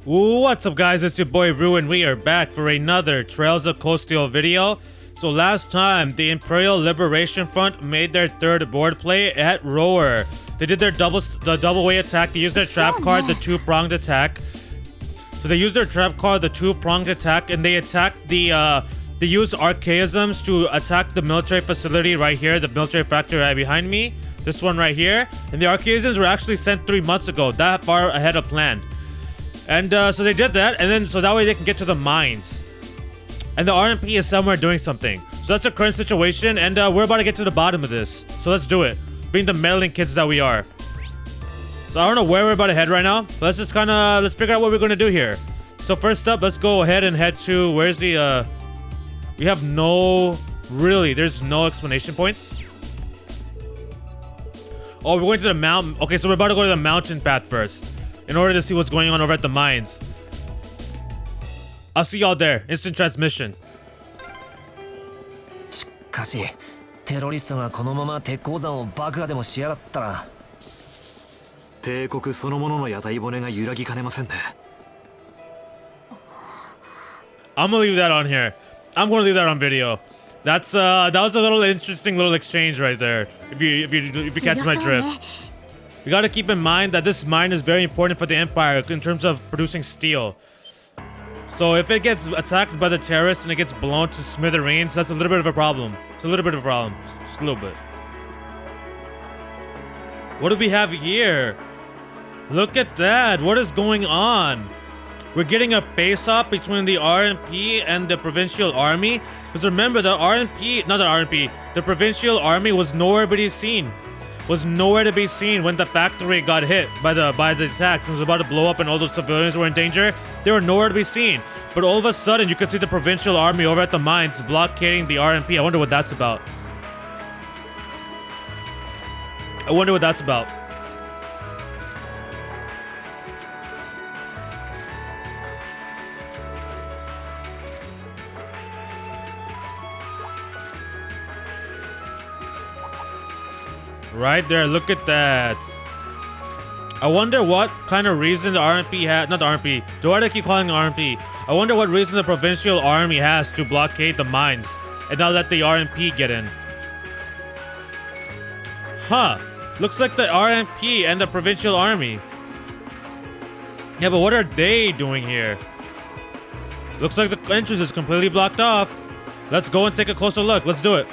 What's up guys, it's your boy Rue and we are back for another Trails of Cold Steel video. So last time, the Imperial Liberation Front made their third board play at Rower. They did their double way attack, they used their trap card, the two-pronged attack. So they used their trap card, the two-pronged attack, and they attacked they used archaisms to attack the military facility right here, the military factory right behind me. This one right here. And the archaisms were actually sent 3 months ago, that far ahead of plan. And so they did that, and then so that way they can get to the mines. And the RMP is somewhere doing something. So that's the current situation, and we're about to get to the bottom of this. So let's do it. Being the meddling kids that we are. So I don't know where we're about to head right now, but let's just let's figure out what we're gonna do here. So first up, let's go ahead and head to, where's the, we have there's no explanation points. Oh, we're going to the mountain. Okay, so we're about to go to the mountain path first, in order to see what's going on over at the mines. I'll see y'all there. Instant transmission. しかし、テロリストがこのまま鉄鉱山を爆破でもしやがったら、帝国そのものの屋台骨が揺らぎかねませんね。I'm gonna leave that on here. I'm gonna leave that on video. That was a little interesting little exchange right there. If you catch my drift. We gotta keep in mind that this mine is very important for the Empire in terms of producing steel. So if it gets attacked by the terrorists and it gets blown to smithereens, that's a little bit of a problem. It's a little bit of a problem. Just a little bit. What do we have here? Look at that. What is going on? We're getting a face-off between the RMP and the Provincial Army. Because remember, the Provincial Army was nowhere to be seen. Was nowhere to be seen when the factory got hit by the attacks and was about to blow up and all those civilians were in danger. They were nowhere to be seen. But all of a sudden, you could see the Provincial Army over at the mines blockading the RMP. I wonder what that's about. I wonder what that's about. Right there, look at that. I wonder what kind of reason the RMP had, not the RMP, why do I keep calling the RMP? I wonder what reason the Provincial Army has to blockade the mines and not let the RMP get in. Huh, looks like the RMP and the Provincial Army. Yeah, but what are they doing here? Looks like the entrance is completely blocked off. Let's go and take a closer look, let's do it.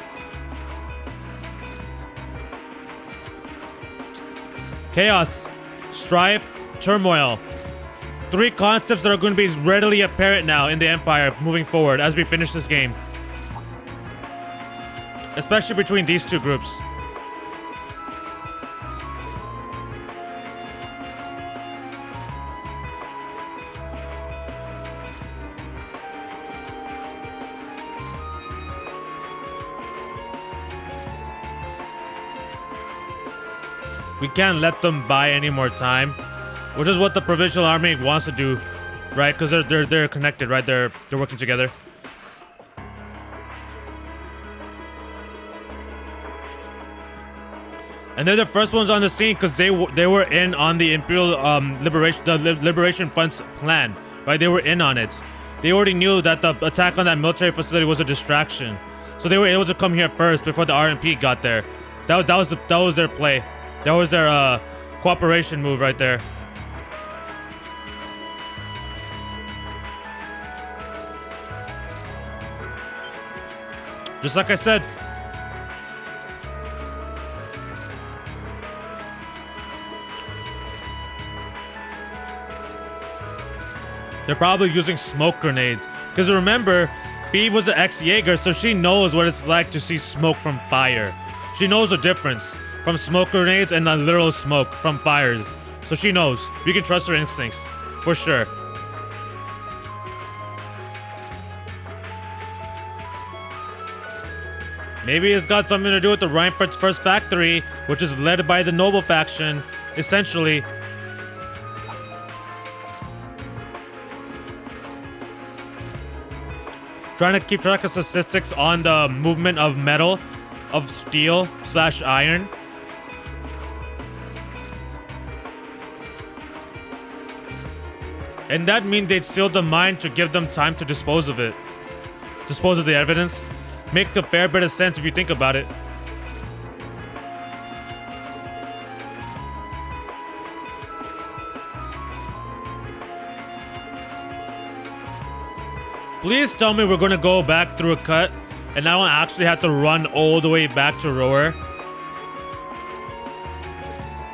Chaos, strife, turmoil. 3 concepts that are going to be readily apparent now in the Empire moving forward as we finish this game. Especially between these 2 groups. We can't let them buy any more time, which is what the Provincial Army wants to do, right? Because they're connected, right? They're working together. And they're the first ones on the scene because they were in on the Imperial Liberation Front's plan, right? They were in on it. They already knew that the attack on that military facility was a distraction, so they were able to come here first before the RMP got there. That was their play. That was their cooperation move right there. Just like I said. They're probably using smoke grenades. Because remember, Beeve was an ex-Jaeger, so she knows what it's like to see smoke from fire. She knows the difference from smoke grenades and the literal smoke from fires. So she knows. You can trust her instincts. For sure. Maybe it's got something to do with the Reinfeldt's first factory, which is led by the Noble faction, essentially. Trying to keep track of statistics on the movement of metal, of steel / iron. And that means they'd seal the mine to give them time to dispose of it. Dispose of the evidence. Makes a fair bit of sense if you think about it. Please tell me we're gonna go back through a cut and I don't actually have to run all the way back to Rower.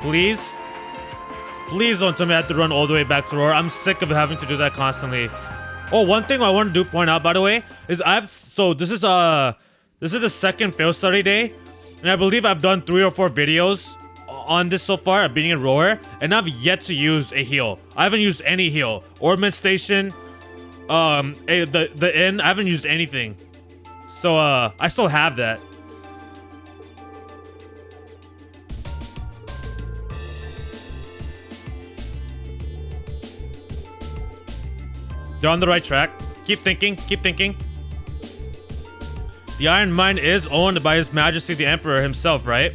Please? Please don't tell me I have to run all the way back to Rower. I'm sick of having to do that constantly. Oh, one thing I want to point out, by the way, is this is the second fail study day, and I believe I've done 3 or 4 videos on this so far, being in Rower, and I've yet to use a heal. I haven't used any heal. Orbment station, the inn, I haven't used anything. So I still have that. They're on the right track. Keep thinking, keep thinking. The iron mine is owned by His Majesty the Emperor himself, right?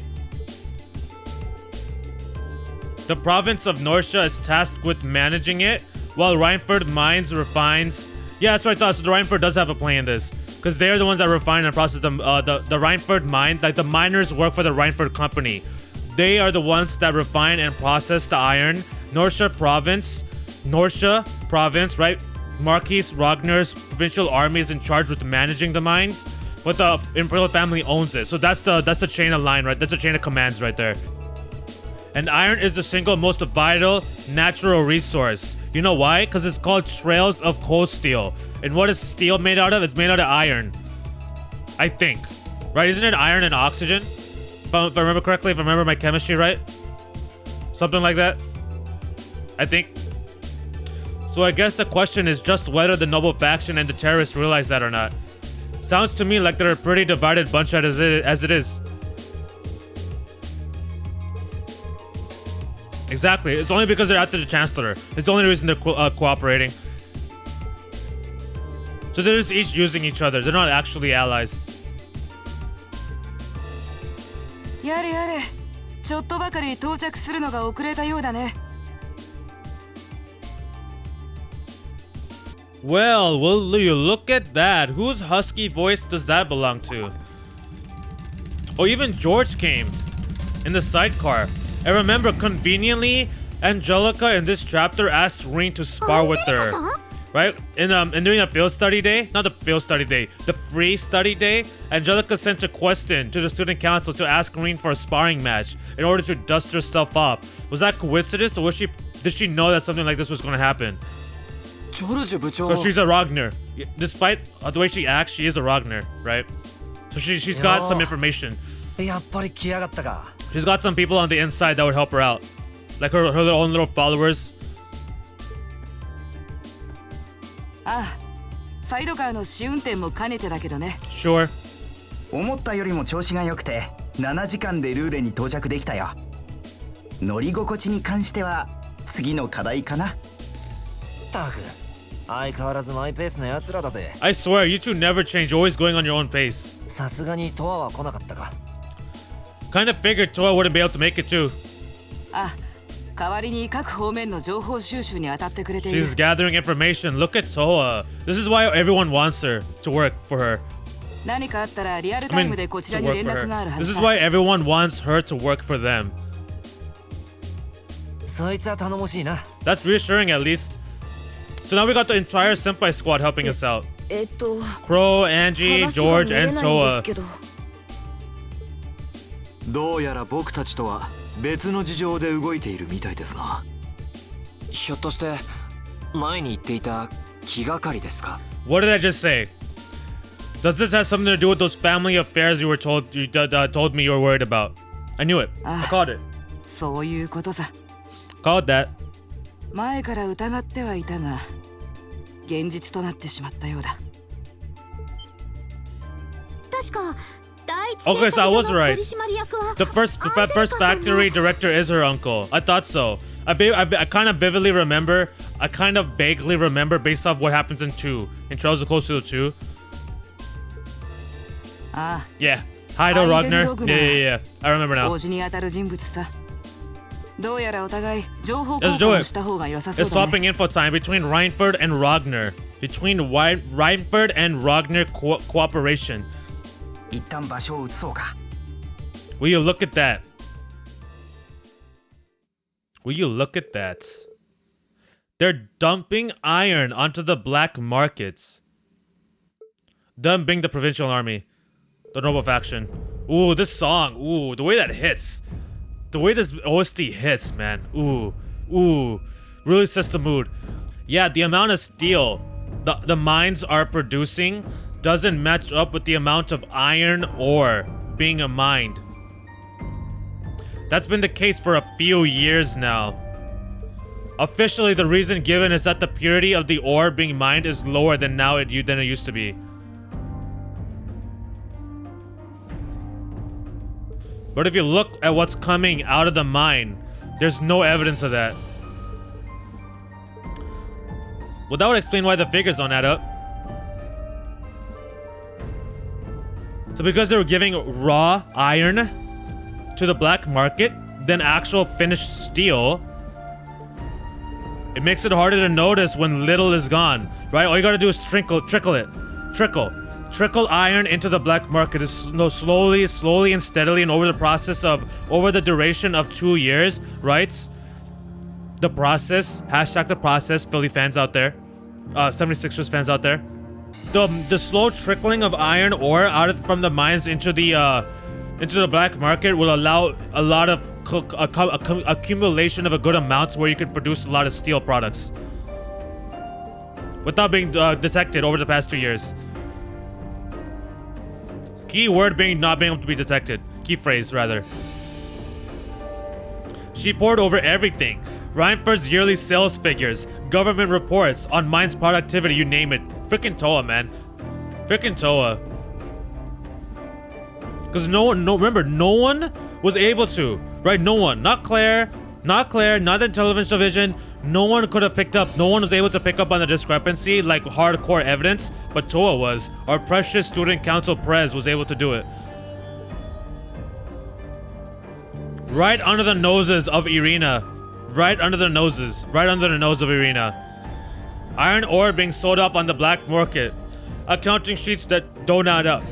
The province of Norcia is tasked with managing it, while Reinford mines, refines. Yeah, that's what I thought. So the Reinford does have a play in this, because they're the ones that refine and process them. The Reinford mine, like the miners work for the Reinford company. They are the ones that refine and process the iron. Norcia province, right? Marquis Ragnar's provincial army is in charge with managing the mines, but the imperial family owns it. So that's the chain of line, right? That's the chain of commands right there. And iron is the single most vital natural resource. You know why? Because it's called Trails of Cold Steel. And what is steel made out of? It's made out of iron. I think. Right? Isn't it iron and oxygen? If I remember correctly, if I remember my chemistry right? Something like that. I think. So I guess the question is just whether the noble faction and the terrorists realize that or not. Sounds to me like they're a pretty divided bunch as it is. Exactly. It's only because they're after the Chancellor. It's the only reason they're cooperating. So they're just each using each other. They're not actually allies. やれやれ。ちょっとばかり到着するのが遅れたようだね。Well, will you look at that? Whose husky voice does that belong to? Oh, even George came in the sidecar. And remember, conveniently, Angelica in this chapter asked Ring to spar with her. Right? And during a field study day, not the field study day, the free study day, Angelica sent a question to the student council to ask Ring for a sparring match in order to dust herself off. Was that coincidence, or did she know that something like this was going to happen? Because she's a Ragnar. Despite the way she acts, she is a Ragnar, right? So she's got some information. She's got some people on the inside that would help her out. Like her own little followers. ああ、サイドカーの試運転も兼ねてだけどね。Sure. 思ったよりも調子が良くて7時間でルーレに到着できたよ。乗り心地に関しては次の課題かな。たく、相変わらずマイペースな奴らだぜ。I swear, you two never change, always going on your own pace. さすがにトアは来なかったか。Kind of figured Toa wouldn't be able to make it too. あ、代わりに各方面の情報収集に当たってくれている。 She's gathering information. Look at Toa. This is why everyone wants her to work for her. 何かあったらリアルタイムでこちらに連絡があるは This ず is だ。 why everyone wants her to work for them. そいつは頼もしいな。 That's reassuring at least. So now we got the entire Senpai squad helping us out. Crow, Angie, George, and Toa. どうやら僕たちとは別の事情で動いているみたいですな。ひょっとして前に言っていた気がかりですか？ What did I just say? Does this have something to do with those family affairs you told me you were worried about? I knew it. I called it. そういうことさ。 Called that. 前から疑ってはいたが、現実となってしまったようだ。確か。Okay, so I was right. The first factory director is her uncle. I thought so. I kind of vividly remember. I kind of vaguely remember based off what happens in Trails of Cold Steel 2. Yeah. Heido Ragnar. Yeah. I remember now. 王子に当たる人物さ。どうやらお互い情報 Let's 交 do 換 it. をした方が良さそう It's だね swapping info time between Reinford and Ragnar. Between Reinford and Ragnar cooperation. 一旦場所を移そうか。 Will you look at that? Will you look at that? They're dumping iron onto the black markets. Them being the provincial army. The noble faction. Ooh, this song. Ooh, the way that hits. The way this OST hits, man. Ooh. Ooh. Really sets the mood. Yeah, the amount of steel the mines are producing doesn't match up with the amount of iron ore being mined. That's been the case for a few years now. Officially, the reason given is that the purity of the ore being mined is lower than it used to be. But if you look at what's coming out of the mine, there's no evidence of that. Well, that would explain why the figures don't add up. So because they were giving raw iron to the black market than actual finished steel, it makes it harder to notice when little is gone, right? All you gotta do is trickle it. Trickle iron into the black market is slowly and steadily, and over the duration of 2 years, right? The process, hashtag the process, Philly fans out there, 76ers fans out there. The slow trickling of iron ore from the mines into the black market will allow a lot of accumulation of a good amount where you can produce a lot of steel products without being detected over the past 2 years. Key word being not being able to be detected. Key phrase, rather. She poured over everything. Reinford's yearly sales figures, government reports on mine's productivity, you name it. Frickin' Toa, man. Frickin' Toa. Because no one was able to, right? No one. Not Claire, not the television division. No one could have picked up. No one was able to pick up on the discrepancy like hardcore evidence, but Toa was. Our precious student council Prez was able to do it. Right under the noses of Irina. Right under the nose of Irina. Iron ore being sold off on the black market. Accounting sheets that don't add up.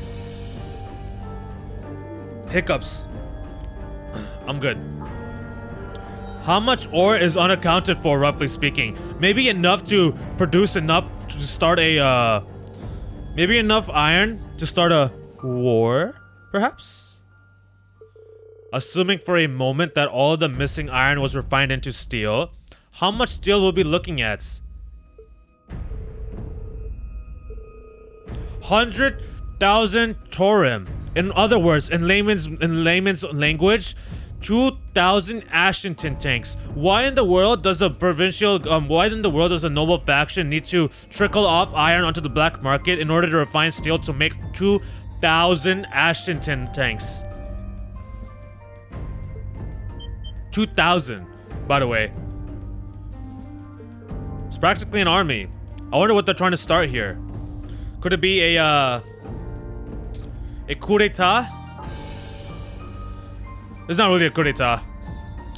Hiccups. I'm good. How much ore is unaccounted for, roughly speaking? Maybe enough to produce enough to start a, maybe enough iron to start a war, perhaps? Assuming for a moment that all of the missing iron was refined into steel, how much steel will we be looking at? 100,000 Torim. In other words, in layman's language, 2,000 Ashington tanks. Why in the world does the noble faction need to trickle off iron onto the black market in order to refine steel to make 2,000 Ashington tanks? 2,000, by the way. It's practically an army. I wonder what they're trying to start here. Could it be a coup d'etat? It's not really a coup d'etat.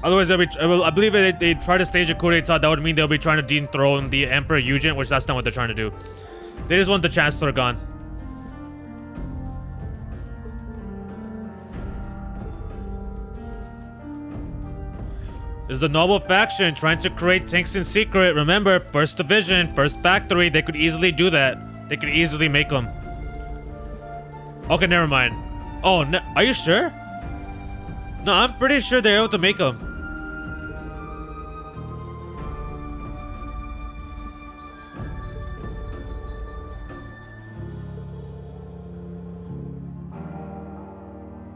Otherwise, I believe if they try to stage a coup d'etat, that would mean they'll be trying to dethrone the Emperor Eugen, which that's not what they're trying to do. They just want the Chancellor gone. Is the noble faction trying to create tanks in secret? Remember, first division, first factory, they could easily do that. They could easily make them. Okay, never mind. Oh, no, are you sure? No, I'm pretty sure they're able to make them.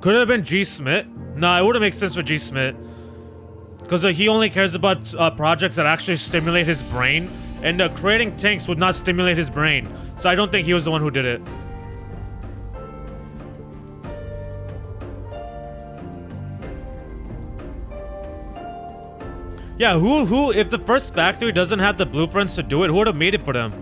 Could it have been G. Smith? Nah, it wouldn't make sense for G. Smith. Because he only cares about projects that actually stimulate his brain. And creating tanks would not stimulate his brain. So I don't think he was the one who did it. Yeah, who, if the first factory doesn't have the blueprints to do it, who would have made it for them?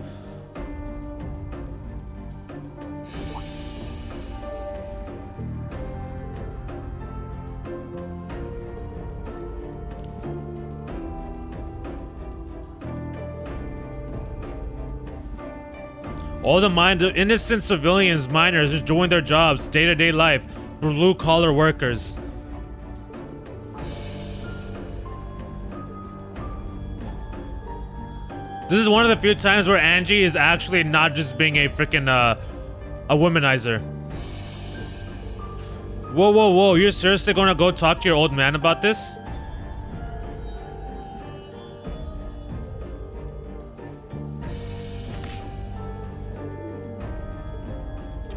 All the innocent civilians, miners, just doing their jobs, day-to-day life, blue-collar workers. This is one of the few times where Angie is actually not just being a freaking a womanizer. Whoa, whoa, whoa! You're seriously gonna go talk to your old man about this?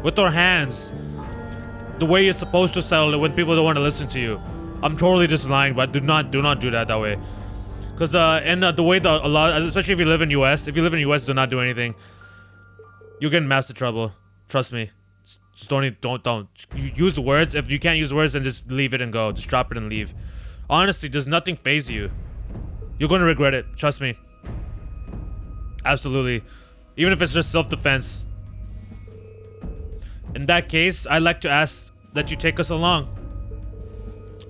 With our hands. The way you're supposed to settle it when people don't want to listen to you. I'm totally just lying, but do not do that way. Because the way a lot, especially if you live in US, do not do anything. You'll get in massive trouble. Trust me. Just don't. You use words. If you can't use words, then just leave it and go. Just drop it and leave. Honestly, does nothing faze you. You're gonna regret it. Trust me. Absolutely. Even if it's just self-defense. In that case, I'd like to ask that you take us along.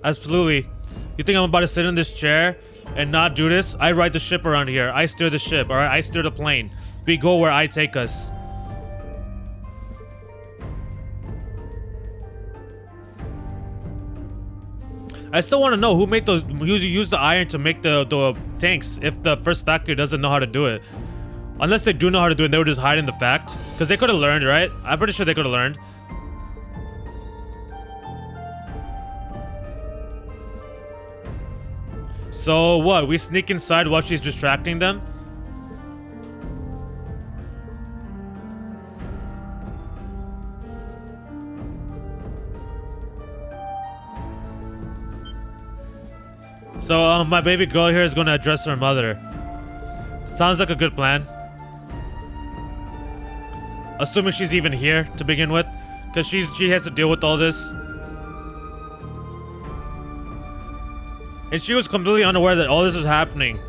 Absolutely. You think I'm about to sit in this chair and not do this? I ride the ship around here. I steer the ship, alright? I steer the plane. We go where I take us. I still want to know who made those. Use the iron to make the tanks if the first factory doesn't know how to do it. Unless they do know how to do it, they were just hiding the fact. Because they could have learned, right? I'm pretty sure they could have learned. So what? We sneak inside while she's distracting them? So my baby girl here is going to address her mother. Sounds like a good plan. Assuming she's even here to begin with, because she has to deal with all this. And she was completely unaware that all this is happening.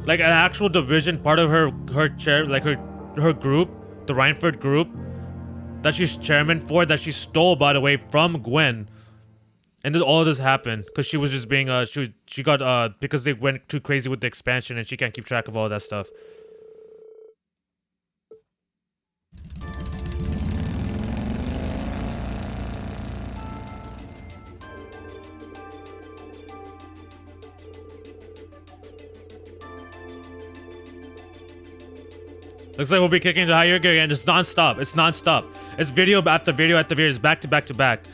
Like an actual division, part of her chair, like her group, the Reinford group, that she's chairman for, that she stole, by the way, from Gwen. And then all this happened because she was just being she got because they went too crazy with the expansion and she can't keep track of all that stuff. Looks like we'll be kicking into higher gear again. It's non-stop. It's non-stop. It's video after video after video. It's back to back to back.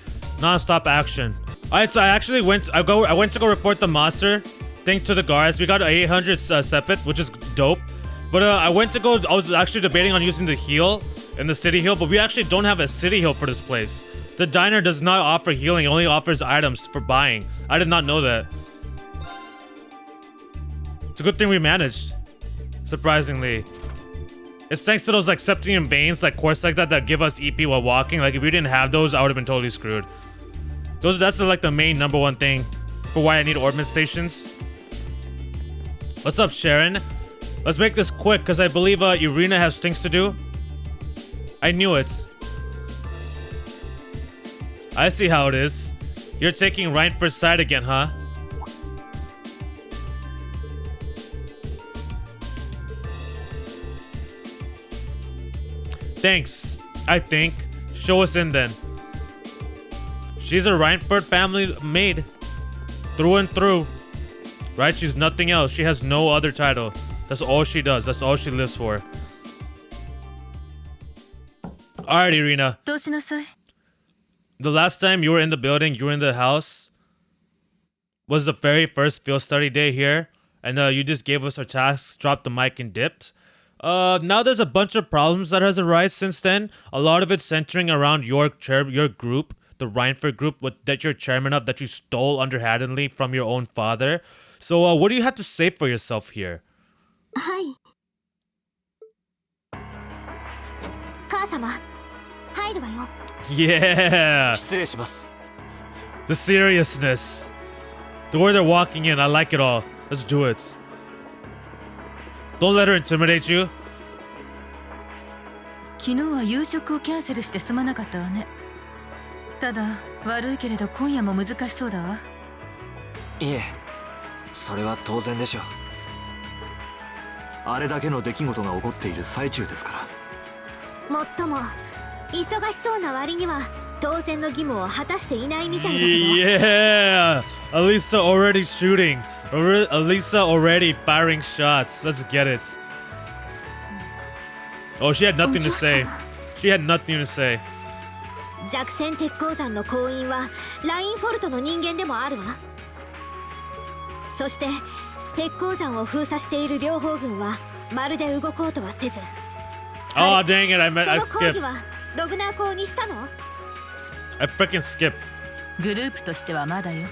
Non-stop action. Alright, so I went to go report the monster thing to the guards. We got 800 sepet, which is dope. But I was actually debating on using the heal in the city heal, but we actually don't have a city heal for this place. The diner does not offer healing, it only offers items for buying. I did not know that. It's a good thing we managed. Surprisingly. It's thanks to those like septium veins, like quartz like that give us EP while walking. Like if we didn't have those, I would have been totally screwed. That's like the main number one thing for why I need orbment stations. What's up, Sharon? Let's make this quick because I believe Irina has things to do. I knew it. I see how it is. You're taking Reinford's side again, huh? Thanks, I think. Show us in then. She's a Reinford family maid. Through and through. Right? She's nothing else. She has no other title. That's all she does. That's all she lives for. Alright, Irina. The last time you were in the building, you were in the house, was the very first field study day here. And you just gave us our tasks, dropped the mic and dipped. Now there's a bunch of problems that has arisen since then. A lot of it centering around your group, the Reinford group, that you're chairman of, that you stole underhandedly from your own father. So, what do you have to say for yourself here? Hi. Yeah! 失礼します。 The seriousness. The way they're walking in, I like it all. Let's do it. Don't let her intimidate you. 昨日は夕食をキャンセルしてすまなかったわね。ただ悪いけれど今夜も難しそうだわ。いえ、それは当然でしょう。あれだけの出来事が起こっている最中ですから。もっとも忙しそうな割には当然の義務を果たしていないみたいだけど。 Yeah, Alisa already shooting. Alisa already firing shots. Let's get it. Oh, she had nothing to say. She had nothing to say. 弱戦鉄鉱山の工員はラインフォルトの人間でもあるわ。そして鉄鉱山を封鎖している両方軍はまるで動こうとはせず。 Oh, dang it, I そ skipped. の講義はログナー校にしたの？ I freaking skipped. グループとしてはまだよ。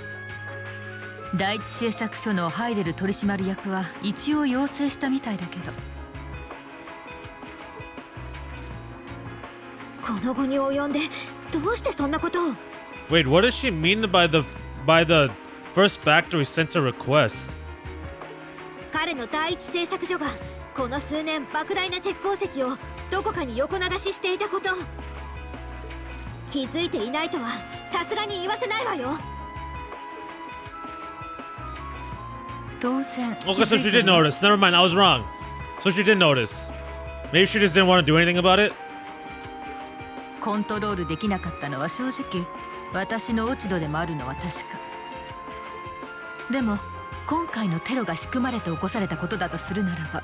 第一製作所のハイデル取締役は一応要請したみたいだけど。この後に及んでどうしてそんなことを？ Wait, what does she mean by the first factory sent a request? 彼の第一製作所がこの数年莫大な鉄鉱石をどこかに横流ししていたこと、気づいていないとはさすがに言わせないわよ。当然。 Okay, so she did notice. Never mind, I was wrong. So she did notice. Maybe she just didn't want to do anything about it? コントロールできなかったのは正直私の落ち度でもあるのは確か。でも今回のテロが仕組まれて起こされたことだとするならば、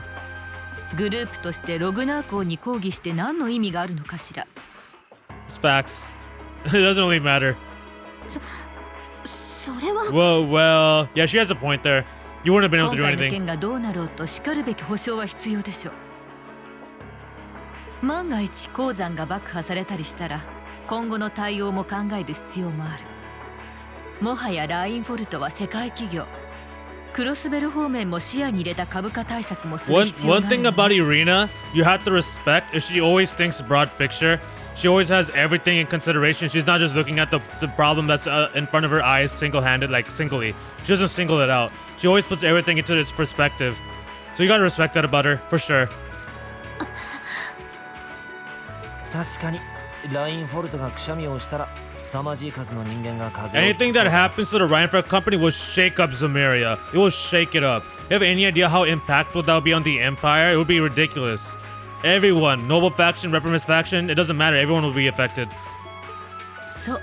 グループとしてログナー校に抗議して何の意味があるのかしら。 It's facts. It doesn't really matter. それは。 Well, yeah, she has a point there. You wouldn't have been able 今 to do 回の anything. 件がどうなろうとしかるべき保証は必要でしょう。万が一鉱山が爆破されたりしたら今後の対応も考える必要もある。もはやラインフォルトは世界企業。クロスベル方面も視野に入れた株価対策もする必要がある。 One thing about Irina, you have to respect is she always thinks broad picture. She always has everything in consideration. She's not just looking at the problem that's in front of her eyes single-handed, like singly. She doesn't single it out. She always puts everything into its perspective. So you gotta respect that about her, for sure. 確かにラインフォルトがくしゃみをしたら凄まじい数の人間が風を Anything that happens to the Reinfeldt company will shake up Zemeria. It will shake it up. You have any idea how impactful that would be on the Empire? It would be ridiculous. Everyone, noble faction, reprimist faction, it doesn't matter. Everyone will be affected. そう、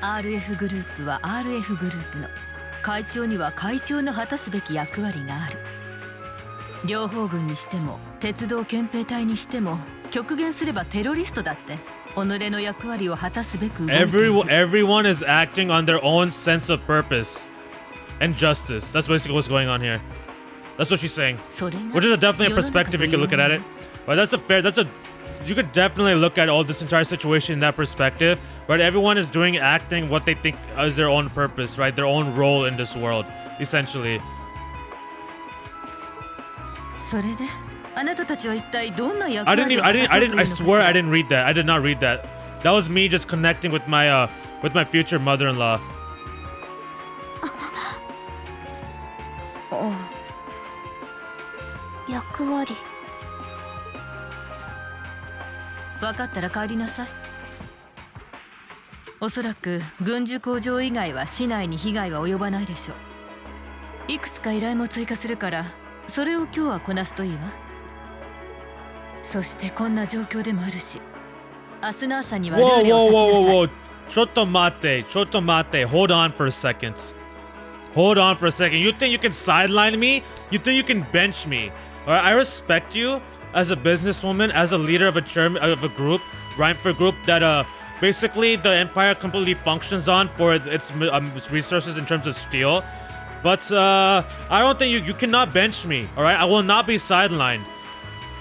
RF グループは RF グループの、会長には会長の果たすべき役割がある。両方軍にしても鉄道憲兵隊にしても極限すればテロリストだって己の役割を果たすべく動いている。 Everyone is acting on their own sense of purpose and justice. That's basically what's going on here. That's what she's saying. それが Which is definitely a 世の中 perspective と you いう can look at it. But you could definitely look at all this entire situation in that perspective. Right? Everyone is acting what they think is their own purpose, right? Their own role in this world, essentially. それであなたたちは一体どんな役 I 割 didn't を果たそうという I のか swear し I ら。 didn't read that. I did not read that. That was me just connecting with my future mother-in-law. 役割。分かったら帰りなさい。おそらく軍需工場以外は市内に被害は及ばないでしょう。いくつか依頼も追加するからそれを今日はこなすといいわ。そしてこんな状況でもあるし、明日の朝にはルー Whoa, レ whoa, を whoa, 立 whoa, whoa. Chotomate. Hold on for a second. Hold on for a second. You think you can sideline me? You think you can bench me? Alright, I respect you as a businesswoman, as a leader of a group, Reinfeldt group, that basically the Empire completely functions on for its resources in terms of steel. But I don't think you cannot bench me, alright? I will not be sidelined.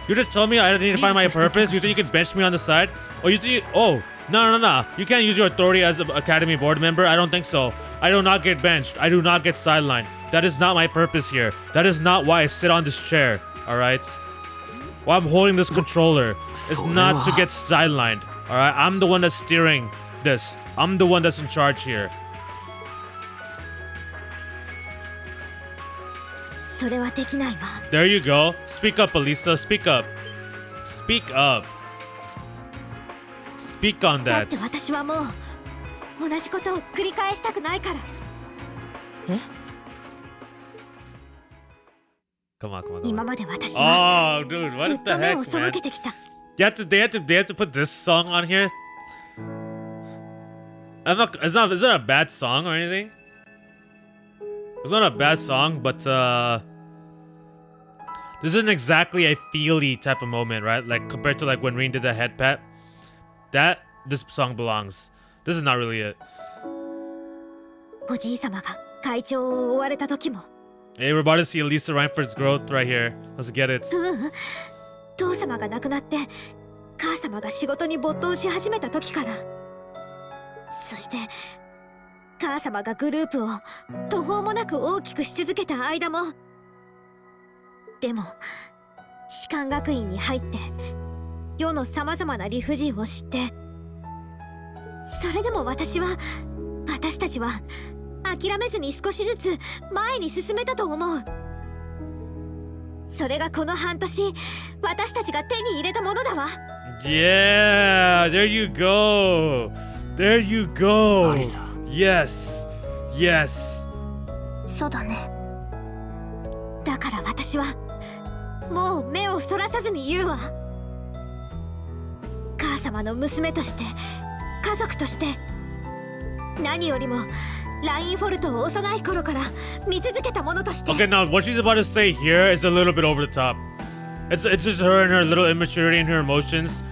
You just told me I need to find my purpose. You think you can bench me on the side? Oh, no. You can't use your authority as an Academy board member. I don't think so. I do not get benched. I do not get sidelined. That is not my purpose here. That is not why I sit on this chair, alright? Why I'm holding this controller is not to get sidelined, alright? I'm the one that's steering this. I'm the one that's in charge here. それはできないわ。 There you go. Speak up, Alisa. Speak up. Speak up. Speak on だっ that. て私はもう同じことを繰り返したくないから。 Come on. 今まで私は Oh, dude, ず what っ the と目を heck, 背 man? けてきた。They had to put this song on here. It's not a bad song or anything. It's not a bad song, but this isn't exactly a feely type of moment, right? Like compared to like when Reen did the head pat. This song belongs. This is not really it. おじい様が会長を追われた時も。 Hey, we're about to see Alisa Reinford's growth right here. Let's get it. 父様が亡くなって母様が仕事に没頭し始めた時から、そして母様がグループを途方もなく大きくし続けた間も。でも士官学院に入って世のさまざまな理不尽を知って、それでも私たちは諦めずに少しずつ前に進めたと思う。それがこの半年私たちが手に入れたものだわ。 Yeah, there you go. There you go. Alisa. Yes. Yes. そうだね。だから私はもう目をそらさずに言うわ。母様の娘として家族として、何よりもラインフォルトを幼い頃から見続けたものとして。 Okay, now what she's about to say here is a little bit over the top. It's just her and her little immaturity and her emotions,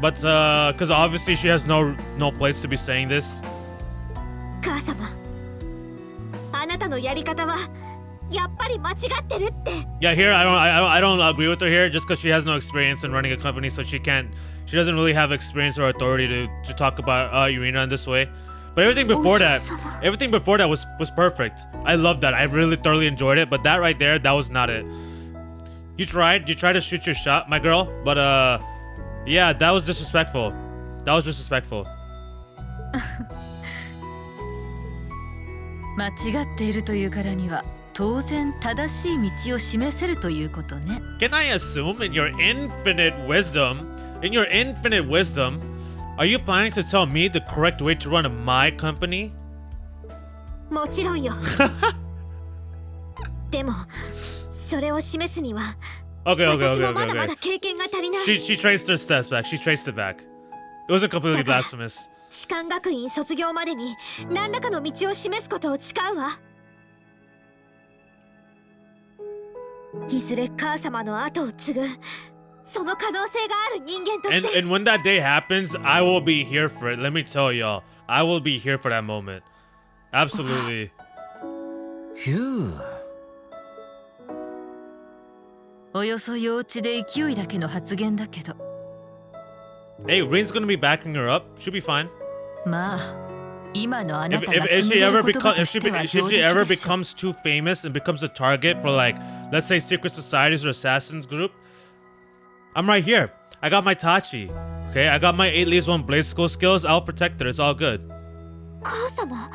but because obviously she has no place to be saying this. 母様、あなたのやり方はやっぱり間違ってるって。 Yeah, here I don't agree with her here just because she has no experience in running a company, so she doesn't really have experience or authority to talk about Irina in this way. But everything before that was perfect. I loved that. I really thoroughly enjoyed it. But that right there, that was not it. You tried to shoot your shot, my girl. But yeah, that was disrespectful. That was disrespectful. 間違っているというからには当然正しい道を示せるということね。 Can I assume in your infinite wisdom, are you planning to tell me the correct way to run my company? もちろんよ。でもそれを示すには Okay. 私もまだまだ経験が足りない。 She traced her steps back. She traced it back. It wasn't completely blasphemous. 士官学院卒業までに何らかの道を示すことを誓うわ。いずれ母様の後を継ぐその可能性がある人間として。 And when that day happens, I will be here for it. Let me tell y'all, I will be here for that moment. Absolutely. Phew. およそ幼稚で勢いだけの発言だけど。 Hey, Reen's gonna be backing her up. She'll be fine. まあ、今のあな If たが if 紡 she げ ever る言葉としては if 上出 she 来 ever でしょ。 becomes too famous and becomes a target for like, let's say secret societies or assassins group, I'm right here. I got my Tachi. Okay, I got my 8 leaves 1 blade school skills. I'll protect her. It's all good. 母様。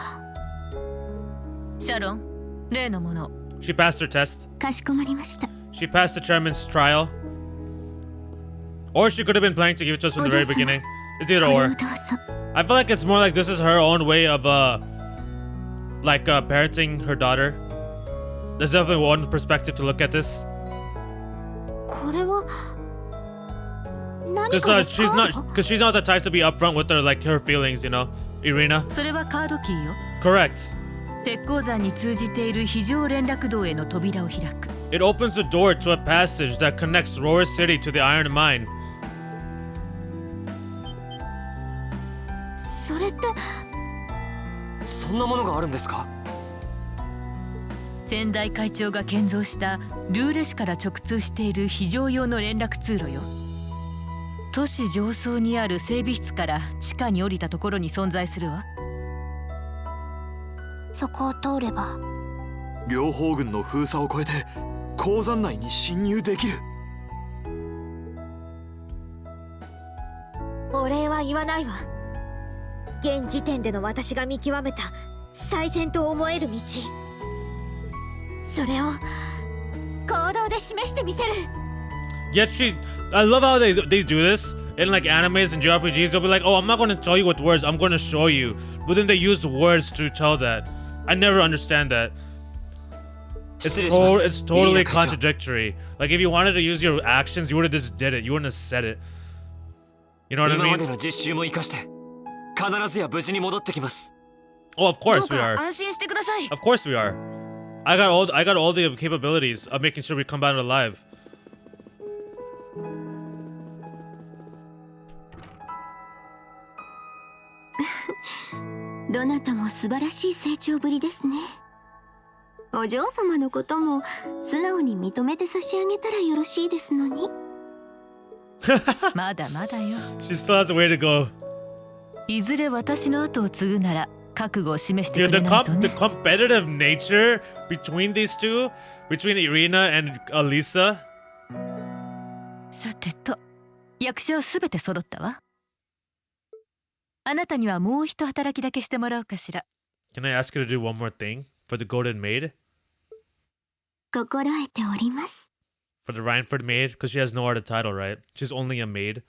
シャロン、例のもの。 She passed her test. かしこまりました。 She passed the chairman's trial. Or she could have been planning to give it to us from the very beginning. It's either or. I feel like it's more like this is her own way of parenting her daughter. There's definitely one perspective to look at this. これは何か Because she's not the type to be upfront with her feelings, you know, Irina. それはカードキーよ。 Correct. 鉄鉱山に通じている非常連絡道への扉を開く。 It opens the door to a passage that connects Roar City to the Iron Mine. それってそんなものがあるんですか？先代会長が建造したルーレ市から直通している非常用の連絡通路よ。都市上層にある整備室から地下に降りたところに存在するわ。そこを通れば両方軍の封鎖を越えて鉱山内に侵入できる。お礼は言わないわ。現時点での私が見極めた最善と思える道、それを行動で示してみせる。 Yet I love how they do this in like animes and JRPGs. They'll be like, oh, I'm not going to tell you with words, I'm going to show you. But then they use words to tell that. I never understand that. It's totally contradictory. Like if you wanted to use your actions, you would have just did it. You wouldn't have said it. You know what I 今まで mean? の実習も生かして必ずや無事に戻ってきます。 Oh, of どう course we か are. 安心してください。 Of course we are. I got all the capabilities of making sure we come back alive. どなたも素晴らしい成長ぶりですね。お嬢様のことも素直に認めて差し上げたらよろしいですのに。まだまだよ。 She still has a way to go. いずれ私の後を継ぐなら覚悟を示して Dude, くれないと the ね。 competitive nature between these two, between Irina and Alisa. さてと、役者はすべて揃ったわ。あなたにはもう一働きだけしてもらおうかしら。 Can I ask you to do one more thing for the Golden Maid? 心得ております。 For the Rhineford Maid? Because she has no other title, right? She's only a maid.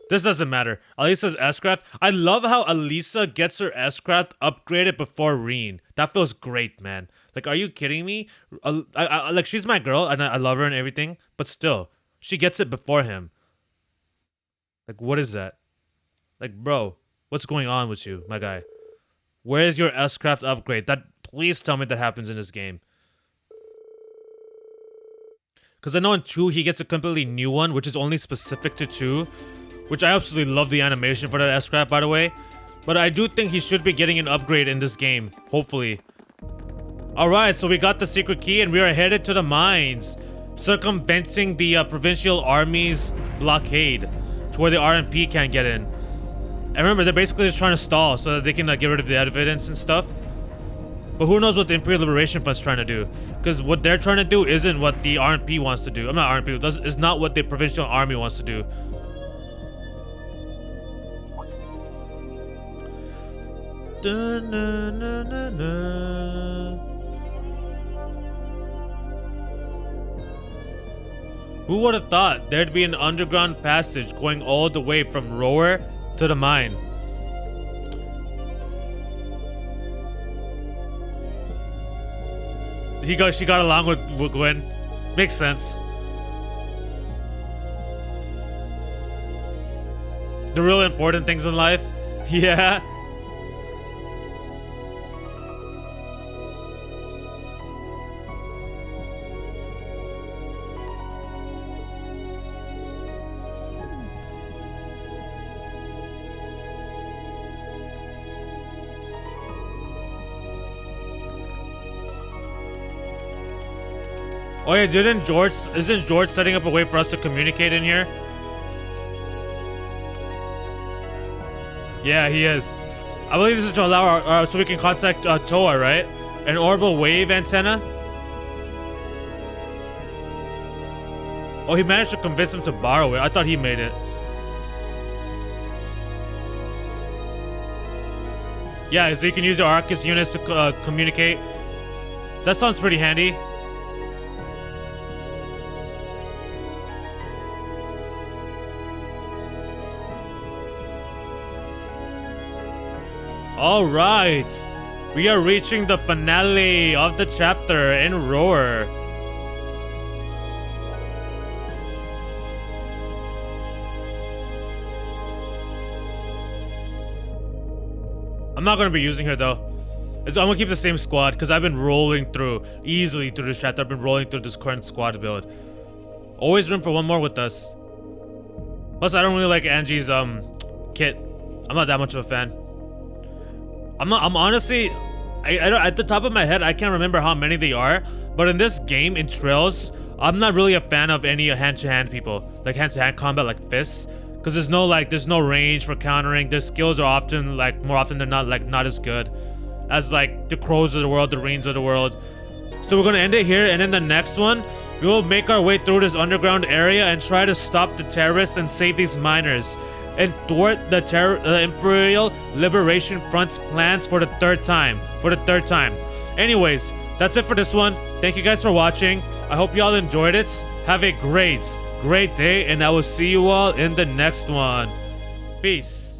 This doesn't matter. Alisa's S-Craft. I love how Alisa gets her S-Craft upgraded before Reen. That feels great, man. Like, are you kidding me? Like, she's my girl, and I love her and everything. But still, she gets it before him. Like, what is that? Like, bro, what's going on with you, my guy? Where's your S-Craft upgrade? Please tell me that happens in this game. Because I know in 2, he gets a completely new one, which is only specific to 2. Which I absolutely love the animation for that S-Craft, by the way. But I do think he should be getting an upgrade in this game, hopefully. Alright, so we got the secret key and we are headed to the mines. Circumventing the provincial army's blockade. To where the RMP can't get in. And remember, they're basically just trying to stall so that they can get rid of the evidence and stuff. But who knows what the Imperial Liberation Front's trying to do. Because what they're trying to do isn't what the RMP wants to do. I'm not RMP, it's not what the provincial army wants to do. Who would have thought there'd be an underground passage going all the way from Rower to the mine? She got along with Gwen. Makes sense. The real important things in life. Yeah. Oh yeah, isn't George setting up a way for us to communicate in here? Yeah, he is. I believe this is to allow so we can contact Toa, right? An orbital wave antenna? Oh, he managed to convince him to borrow it. I thought he made it. Yeah, so you can use your Arcus units to communicate. That sounds pretty handy. Alright, we are reaching the finale of the chapter in Roar. I'm not going to be using her though. I'm going to keep the same squad because I've been rolling easily through this chapter. I've been rolling through this current squad build. Always room for one more with us. Plus, I don't really like Angie's kit. I'm not that much of a fan. I'm honestly, at the top of my head, I can't remember how many they are. But in this game, in Trails, I'm not really a fan of any hand-to-hand people. Like hand-to-hand combat, like fists. Because there's no range for countering. Their skills are often, more often than not, not as good as, the Crows of the world, the Reens of the world. So we're going to end it here. And in the next one, we will make our way through this underground area and try to stop the terrorists and save these miners. And thwart the Imperial Liberation Front's plans for the third time. Anyways, that's it for this one. Thank you guys for watching. I hope you all enjoyed it. Have a great day, and I will see you all in the next one. Peace.